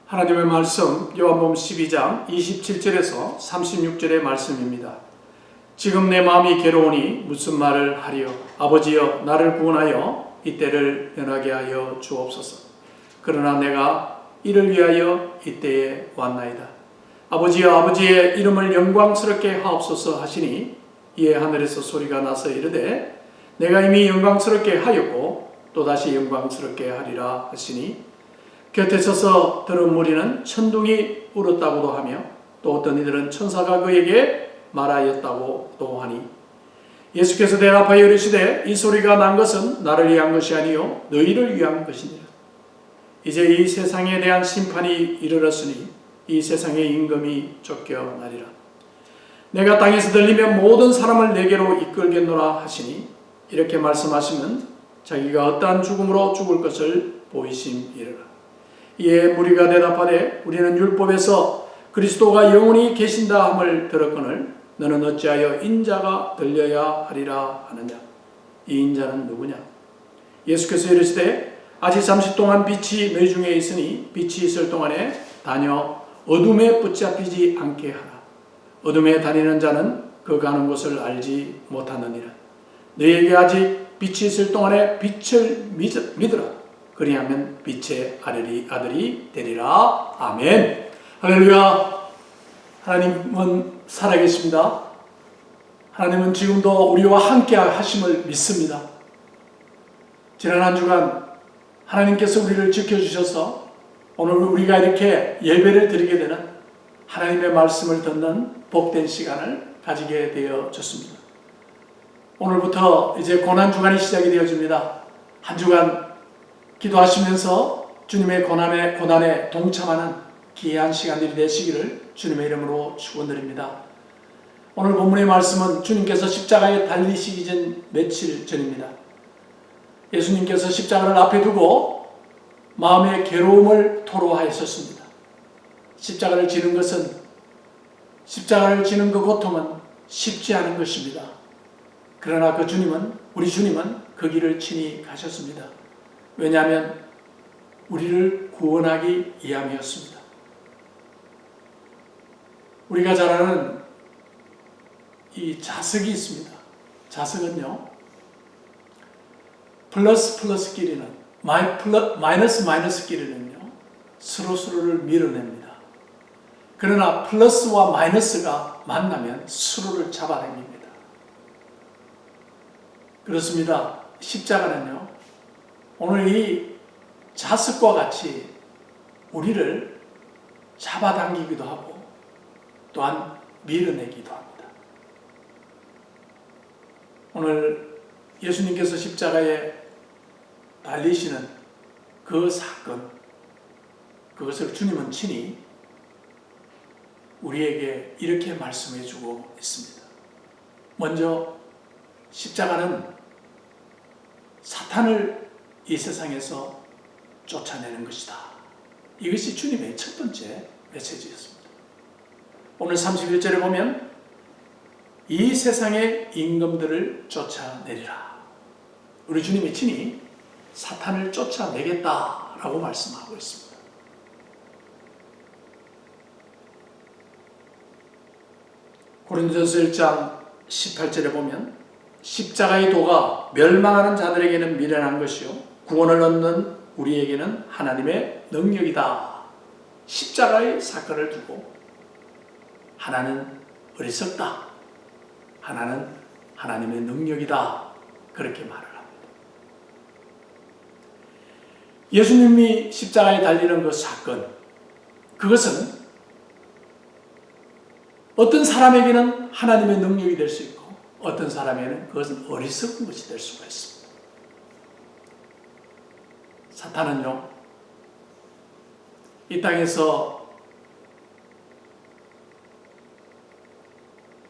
하나님의 말씀 요한복음 12장 27절에서 36절의 말씀입니다. 지금 내 마음이 괴로우니 무슨 말을 하리요? 아버지여 나를 구원하여 이때를 면하게 하여 주옵소서. 그러나 내가 이를 위하여 이때에 왔나이다. 아버지여 아버지의 이름을 영광스럽게 하옵소서 하시니 이에 하늘에서 소리가 나서 이르되 내가 이미 영광스럽게 하였고 또다시 영광스럽게 하리라 하시니 곁에 서서 들은 무리는 천둥이 울었다고도 하며 또 어떤 이들은 천사가 그에게 말하였다고도 하니 예수께서 대답하여 이르시되 이 소리가 난 것은 나를 위한 것이 아니요 너희를 위한 것이니라. 이제 이 세상에 대한 심판이 이르렀으니 이 세상의 임금이 쫓겨나리라. 내가 땅에서 들리면 모든 사람을 내게로 이끌겠노라 하시니 이렇게 말씀하시면 자기가 어떠한 죽음으로 죽을 것을 보이심이라. 이에 무리가 대답하되 우리는 율법에서 그리스도가 영원히 계신다 함을 들었거늘 너는 어찌하여 인자가 들려야 하리라 하느냐. 이 인자는 누구냐? 예수께서 이르시되 아직 잠시 동안 빛이 너희 중에 있으니 빛이 있을 동안에 다녀 어둠에 붙잡히지 않게 하라. 어둠에 다니는 자는 그 가는 곳을 알지 못하느니라. 너희에게 아직 빛이 있을 동안에 빛을 믿으라. 그리하면 빛의 아들이 되리라. 아멘. 할렐루야. 하나님은 살아계십니다. 하나님은 지금도 우리와 함께 하심을 믿습니다. 지난 한 주간 하나님께서 우리를 지켜주셔서 오늘 우리가 이렇게 예배를 드리게 되는 하나님의 말씀을 듣는 복된 시간을 가지게 되어졌습니다. 오늘부터 이제 고난주간이 시작이 되어집니다. 한 주간 기도하시면서 주님의 고난에 동참하는 귀한 시간들이 되시기를 주님의 이름으로 축원드립니다. 오늘 본문의 말씀은 주님께서 십자가에 달리시기 전 며칠 전입니다. 예수님께서 십자가를 앞에 두고 마음의 괴로움을 토로하였었습니다. 십자가를 지는 그 고통은 쉽지 않은 것입니다. 그러나 우리 주님은 그 길을 친히 가셨습니다. 왜냐하면 우리를 구원하기 위함이었습니다. 우리가 잘 아는 이 자석이 있습니다. 자석은요, 플러스 끼리는 마이너스 끼리는요 서로를 밀어냅니다. 그러나 플러스와 마이너스가 만나면 서로를 잡아당깁니다. 그렇습니다. 십자가는요 오늘 이 자석과 같이 우리를 잡아당기기도 하고 또한 밀어내기도 합니다. 오늘 예수님께서 십자가에 달리시는 그 사건, 그것을 주님은 친히 우리에게 이렇게 말씀해 주고 있습니다. 먼저 십자가는 사탄을 이 세상에서 쫓아내는 것이다. 이것이 주님의 첫 번째 메시지였습니다. 오늘 31절에 보면 이 세상의 임금들을 쫓아내리라. 우리 주님이 친히 사탄을 쫓아내겠다라고 말씀하고 있습니다. 고린도전서 1장 18절에 보면 십자가의 도가 멸망하는 자들에게는 미련한 것이요 구원을 얻는 우리에게는 하나님의 능력이다. 십자가의 사건을 두고 하나는 어리석다. 하나는 하나님의 능력이다. 그렇게 말을 합니다. 예수님이 십자가에 달리는 그 사건, 그것은 어떤 사람에게는 하나님의 능력이 될 수 있고 어떤 사람에게는 그것은 어리석은 것이 될 수가 있습니다. 사탄은요, 이 땅에서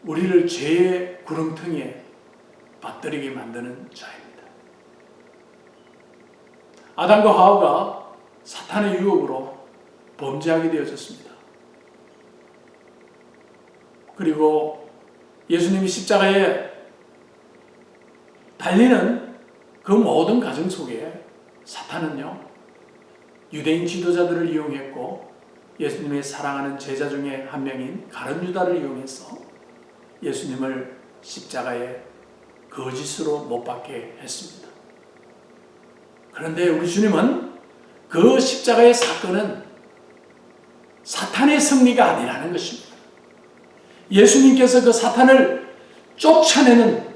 우리를 죄의 구렁텅이에 빠뜨리게 만드는 자입니다. 아담과 하와가 사탄의 유혹으로 범죄하게 되어졌습니다. 그리고 예수님이 십자가에 달리는 그 모든 과정 속에 사탄은요 유대인 지도자들을 이용했고 예수님의 사랑하는 제자 중에 한 명인 가룟 유다를 이용해서 예수님을 십자가에 거짓으로 못 박게 했습니다. 그런데 우리 주님은 그 십자가의 사건은 사탄의 승리가 아니라는 것입니다. 예수님께서 그 사탄을 쫓아내는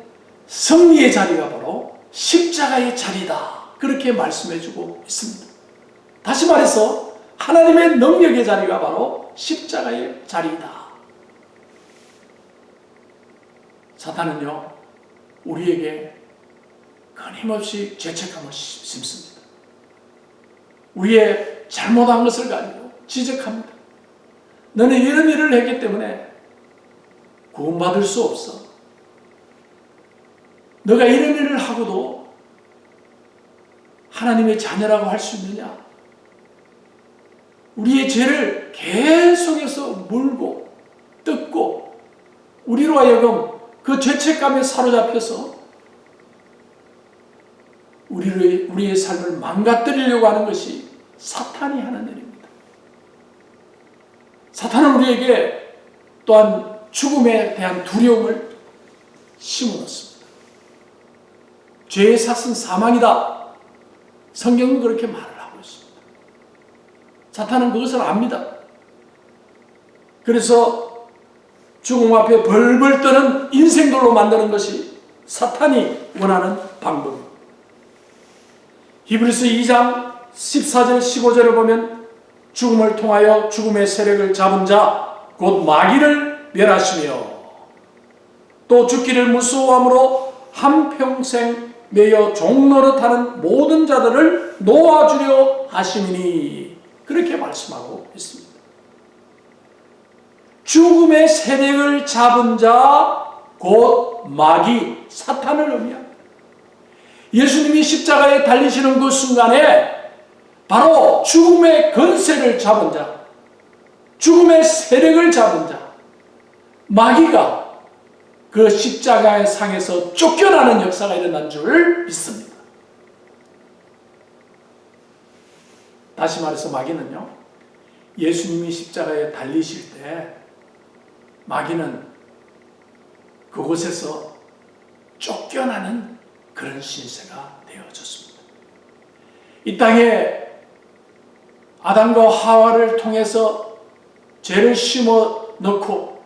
승리의 자리가 바로 십자가의 자리다. 그렇게 말씀해주고 있습니다. 다시 말해서 하나님의 능력의 자리가 바로 십자가의 자리이다. 사탄은요, 우리에게 끊임없이 죄책감을 심습니다. 우리의 잘못한 것을 가지고 지적합니다. 너는 이런 일을 했기 때문에 구원받을 수 없어. 너가 이런 일을 하고도 하나님의 자녀라고 할 수 있느냐? 우리의 죄를 계속해서 물고 뜯고 우리로 하여금 그 죄책감에 사로잡혀서 우리의 삶을 망가뜨리려고 하는 것이 사탄이 하는 일입니다. 사탄은 우리에게 또한 죽음에 대한 두려움을 심어놓습니다. 죄의 삭은 사망이다. 성경은 그렇게 말을 하고 있습니다. 사탄은 그것을 압니다. 그래서 죽음 앞에 벌벌 떠는 인생들로 만드는 것이 사탄이 원하는 방법입니다. 히브리서 2장 14절 15절을 보면 죽음을 통하여 죽음의 세력을 잡은 자 곧 마귀를 멸하시며 또 죽기를 무서워함으로 한평생 매여 종노릇하는 모든 자들을 놓아주려 하심이니 그렇게 말씀하고 있습니다. 죽음의 세력을 잡은 자 곧 마귀 사탄을 의미합니다. 예수님이 십자가에 달리시는 그 순간에 바로 죽음의 권세를 잡은 자, 죽음의 세력을 잡은 자, 마귀가 그 십자가의 상에서 쫓겨나는 역사가 일어난 줄 믿습니다. 다시 말해서 마귀는요, 예수님이 십자가에 달리실 때 마귀는 그곳에서 쫓겨나는 그런 신세가 되어졌습니다. 이 땅에 아담과 하와를 통해서 죄를 심어 넣고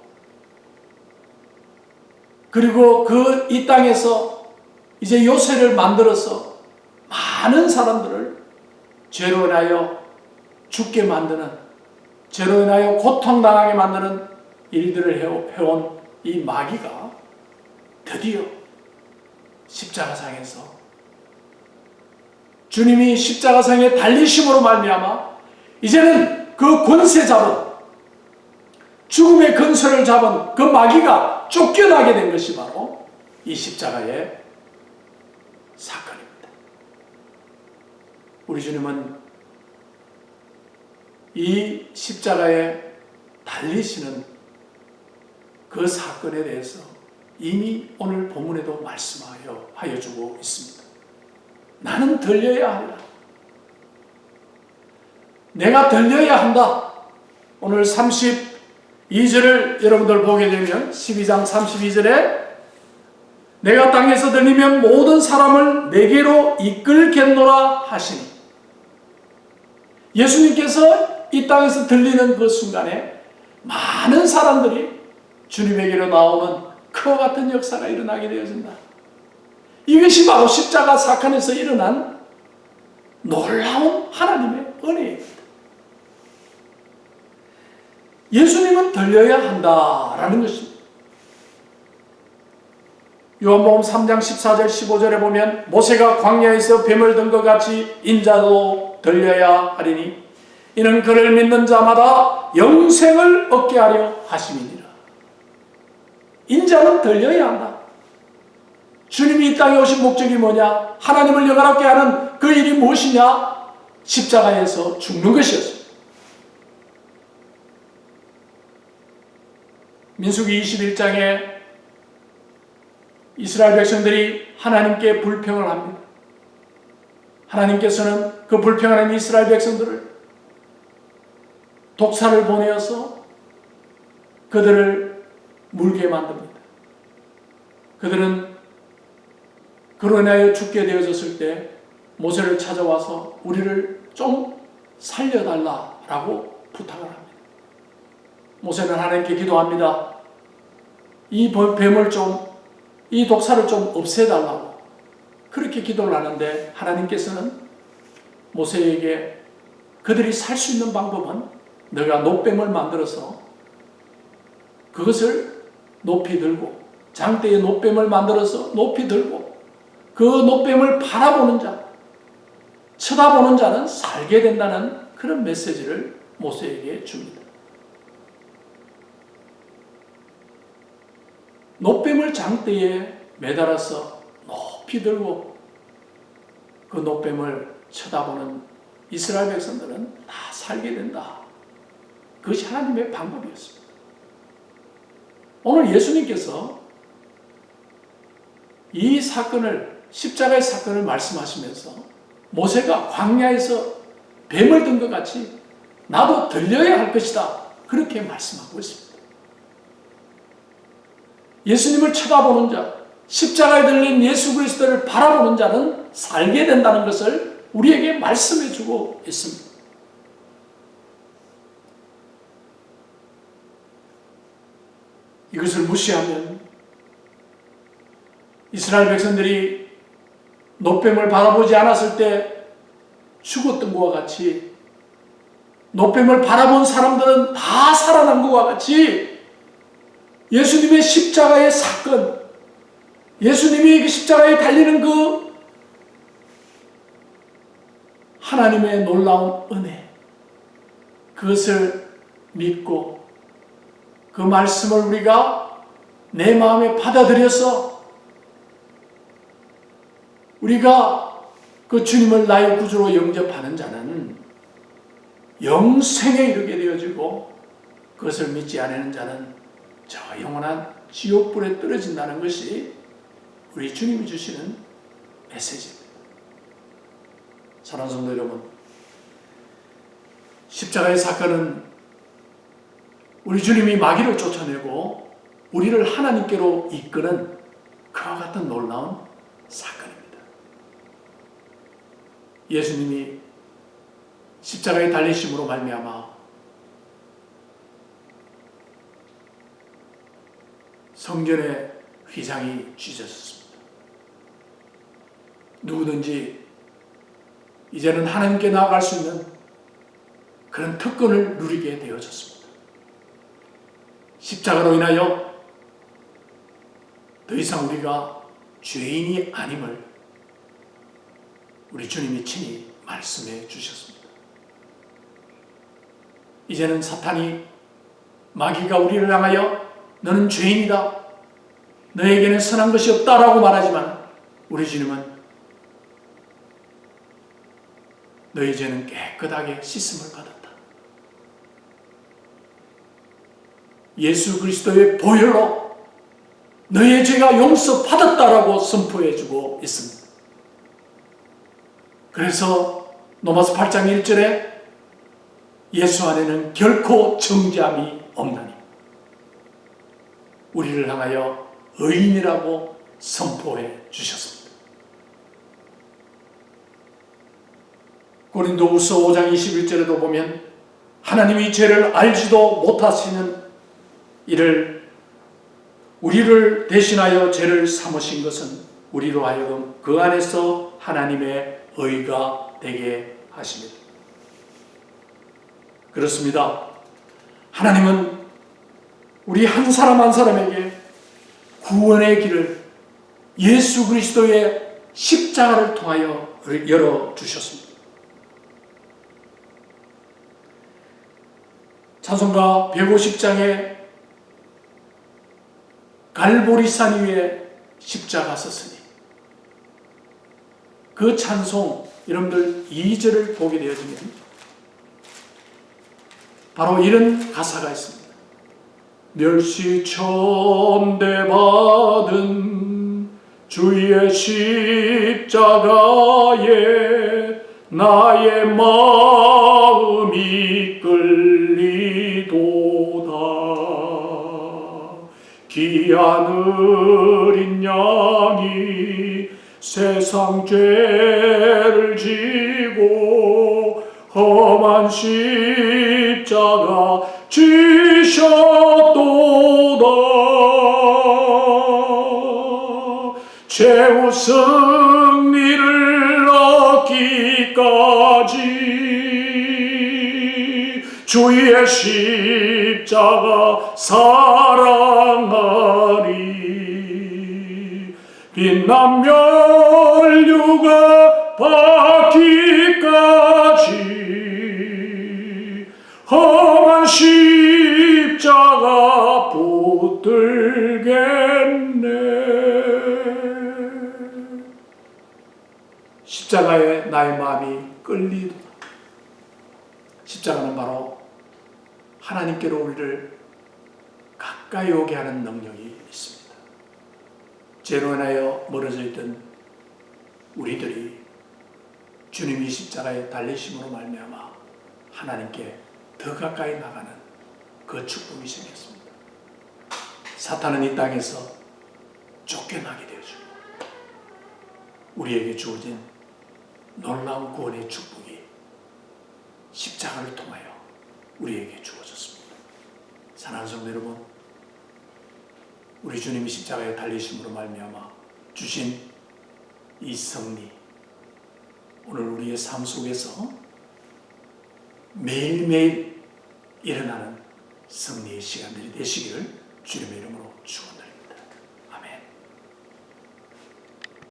그리고 그 이 땅에서 이제 요새를 만들어서 많은 사람들을 죄로 인하여 죽게 만드는, 죄로 인하여 고통당하게 만드는 일들을 해온 이 마귀가 드디어 십자가상에서 주님이 십자가상에 달리심으로 말미암아 이제는 그 권세 잡은, 죽음의 권세를 잡은 그 마귀가 쫓겨나게 된 것이 바로 이 십자가의 사건입니다. 우리 주님은 이 십자가에 달리시는 그 사건에 대해서 이미 오늘 본문에도 말씀하여 주고 있습니다. 나는 들려야 한다. 내가 들려야 한다. 오늘 32절을 여러분들 보게 되면 12장 32절에 내가 땅에서 들리면 모든 사람을 내게로 이끌겠노라 하시니, 예수님께서 이 땅에서 들리는 그 순간에 많은 사람들이 주님에게로 나오는 그와 같은 역사가 일어나게 되어진다. 이것이 바로 십자가 사건에서 일어난 놀라운 하나님의 은혜입니다. 예수님은 들려야 한다라는 것입니다. 요한복음 3장 14절 15절에 보면 모세가 광야에서 뱀을 든 것 같이 인자도 들려야 하리니 이는 그를 믿는 자마다 영생을 얻게 하려 하심이니라. 인자는 들려야 한다. 주님이 이 땅에 오신 목적이 뭐냐? 하나님을 영화롭게 하는 그 일이 무엇이냐? 십자가에서 죽는 것이었습니다. 민수기 21장에 이스라엘 백성들이 하나님께 불평을 합니다. 하나님께서는 그 불평하는 이스라엘 백성들을 독사를 보내어서 그들을 물게 만듭니다. 그들은 그로 인하여 죽게 되어졌을 때 모세를 찾아와서 우리를 좀 살려달라라고 부탁을 합니다. 모세는 하나님께 기도합니다. 이 뱀을 이 독사를 좀 없애달라고 그렇게 기도를 하는데 하나님께서는 모세에게 그들이 살 수 있는 방법은 너가 놋뱀을 만들어서 그것을 높이 들고 장대에 놋뱀을 만들어서 높이 들고 그 놋뱀을 바라보는 자, 쳐다보는 자는 살게 된다는 그런 메시지를 모세에게 줍니다. 놋뱀을 장대에 매달아서 높이 들고 그 놋뱀을 쳐다보는 이스라엘 백성들은 다 살게 된다. 그것이 하나님의 방법이었습니다. 오늘 예수님께서 이 사건을, 십자가의 사건을 말씀하시면서 모세가 광야에서 뱀을 든 것 같이 나도 들려야 할 것이다. 그렇게 말씀하고 있습니다. 예수님을 쳐다보는 자, 십자가에 들린 예수 그리스도를 바라보는 자는 살게 된다는 것을 우리에게 말씀해 주고 있습니다. 이것을 무시하면 이스라엘 백성들이 놋뱀을 바라보지 않았을 때 죽었던 것과 같이 놋뱀을 바라본 사람들은 다 살아난 것과 같이 예수님의 십자가의 사건, 예수님이 그 십자가에 달리는 그 하나님의 놀라운 은혜, 그것을 믿고 그 말씀을 우리가 내 마음에 받아들여서 우리가 그 주님을 나의 구주로 영접하는 자는 영생에 이르게 되어지고 그것을 믿지 않는 자는 저 영원한 지옥불에 떨어진다는 것이 우리 주님이 주시는 메시지입니다. 사랑하는 성도 여러분, 십자가의 사건은 우리 주님이 마귀를 쫓아내고 우리를 하나님께로 이끄는 그와 같은 놀라운 사건입니다. 예수님이 십자가에 달리심으로 말미암아 성전의 휘장이 찢어졌습니다. 누구든지 이제는 하나님께 나아갈 수 있는 그런 특권을 누리게 되어졌습니다. 십자가로 인하여 더 이상 우리가 죄인이 아님을 우리 주님이 친히 말씀해 주셨습니다. 이제는 사탄이, 마귀가 우리를 향하여 너는 죄인이다, 너에게는 선한 것이 없다라고 말하지만 우리 주님은 너희 죄는 깨끗하게 씻음을 받았다. 예수 그리스도의 보혈로 너의 죄가 용서받았다라고 선포해주고 있습니다. 그래서 로마서 8장 1절에 예수 안에는 결코 정죄함이 없나니 우리를 향하여 의인이라고 선포해 주셨습니다. 고린도후서 5장 21절에도 보면 하나님이 죄를 알지도 못하시는 이를 우리를 대신하여 죄를 삼으신 것은 우리로 하여금 그 안에서 하나님의 의가 되게 하십니다. 그렇습니다. 하나님은 우리 한 사람 한 사람에게 구원의 길을 예수 그리스도의 십자가를 통하여 열어주셨습니다. 찬송가 150장에 갈보리산 위에 십자가 섰으니 그 찬송 여러분들 2절을 보게 되어지면 바로 이런 가사가 있습니다. 멸시천대받은 주의 십자가에 나의 마음이 끌리도다. 귀한 어린 양이 세상 죄를 지고 험한 십자가 지셨도다. 최후 승리를 얻기까지 주의 십자가 사랑하리. 빛난 면류가 받기까지 험한 십자가 붙들겠네. 십자가에 나의 마음이 끌리도다. 십자가는 바로 하나님께로 우리를 가까이 오게 하는 능력이 있습니다. 죄로 인하여 멀어져 있던 우리들이 주님이 십자가에 달리심으로 말미암아 하나님께 더 가까이 나가는 그 축복이 생겼습니다. 사탄은 이 땅에서 쫓겨나게 되어줍니다. 우리에게 주어진 놀라운 구원의 축복이 십자가를 통하여 우리에게 주어졌습니다. 사랑하는 성도 여러분, 우리 주님이 십자가에 달리심으로 말미암아 주신 이 승리, 오늘 우리의 삶 속에서 매일매일 일어나는 승리의 시간들이 되시기를 주님의 이름으로 축원합니다.